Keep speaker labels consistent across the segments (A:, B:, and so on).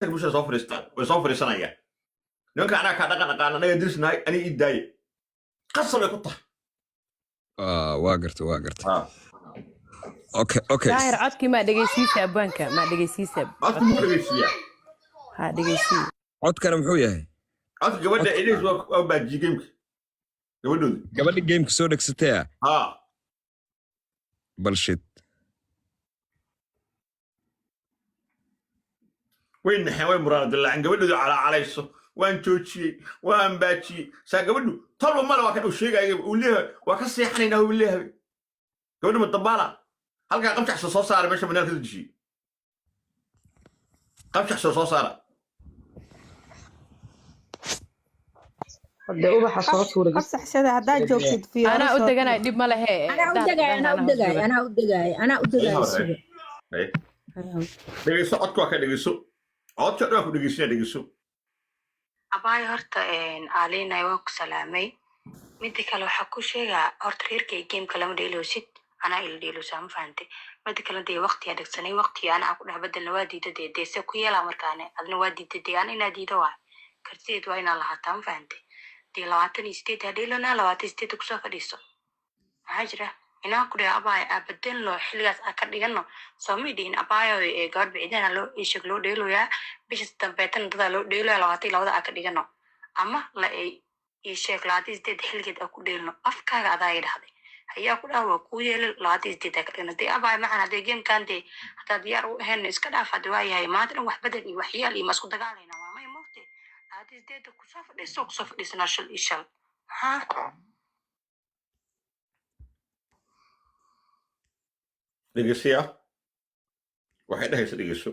A: مش سوفر سنة نوك أنا كذا أنا يدرس ناي أنا إداي قصة بكتة
B: واقرت اوكي
C: daahir codkii ma dhageysiisa abwaanka ma dhageysiisa
A: أصلا مو رجسيا
C: ha dhageysii
B: codkana muxuu yahay
A: أصلا قبل ده إليش أو باجي جيمك قبل ده
B: gabadha gameka soo dhagsatay balshid
A: وين حوين مراد الله عن قبل ده على يسو وان توشي وان باتشي سا قبل ده طلبوا ماله واحد وشيء وليه وكسي حنينه وليه قبل ما تطباله هل قام تحصل صوص صار مش من هذا الشيء قام تحصل صوص صار
D: هذا هو حصلت ورقة
E: أفتح شذا هذا جوكيد في
C: anaa u deganay dhib ma lehe
D: أنا أودجاي
A: dhegeyso codka waa ka dhegeyso codka dhan ku dhegeyso
F: abaay horta aaleenay waan ku salaamay midda kale waxa ku sheegaa horta reerkay gameka lama dheeloosid anaa ila dheeloosaa ma fahantay midda kale dee waqtiyaa dhegsanay waqtiga anaa ku dhex badalna waa diida dee se ku yeelaa markaane adna waa diida dee ana inaa diida waay kartideed waa inaa lahaataa ma fahantay dee 28 ha dheelonaa 28 kusoo fadhiiso maxaa jira inaan ku dhahay abaay abadanlo xilligaas aan ka dhigano soomidhiin abaayo gabadh biciidana loo ishag loo dheeloyaa bisha dambeetana dadaa loo dheeloyaa 22 aan ka dhigano ama la isheeg 28 xilligeed aan ku dheelno afkaaga adaa i dhahday ayaa ku dhaha waa kuu yeelay 28 aan ka dhigno dee abaay macana dee gamekan dee hadaa diyaar u ahayn iska dhaaf hadda waa yahay maanta dhan wax bedel iyo waxyaal iyo masku dagaalayna waa may moogtay 28 kusoo fadhiisana shal
A: dhegeysiya waxay dhahaysa dhegeyso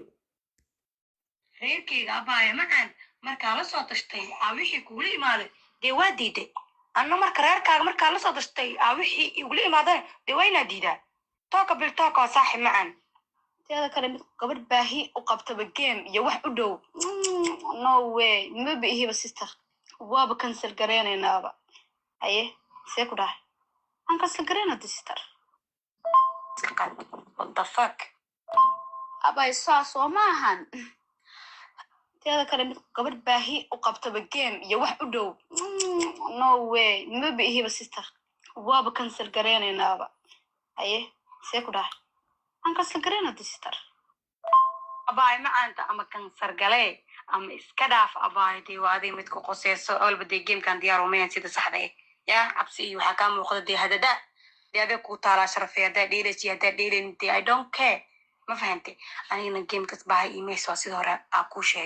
F: reerkayga abaaya macaan markaa la soo tashtay wixii kugula imaaday dee waa diiday anna marka reerkaaga markaa la soo tashtay wixii igula imaadeen dee waa inaa diidaa tooka bil tooka waa saaxib macaan teeda kale mid gabadh baahi u qabtaba game iyo wax u dhow no way maba ihiba sister waaba cancel gareenaynaaba aye see ku dhahay aan cancel gareynada sister what the fuck abay saas oo maahan teeda kale mid gabadh baahi u qabtaba game iyo wax u dhow no way maba ihiba sister waaba cancel gareenaynaaba aye see ku dhahay aan cancel gareynada sister abay macaanta ama cancel galee ama iska dhaaf abay dee waa adiga mid ku qoseyso olba dee gamekan diyaar umayan sida saxda yaa cabsi iyo waxaa kaa muuqda dee hadada dee adeeg ku taalaa sharafay haddaa dheeleysi haddaa dheeleynin dee I don't care ma fahantay anigana gamekas bahay imayso waa sida hore aa kuu sheegay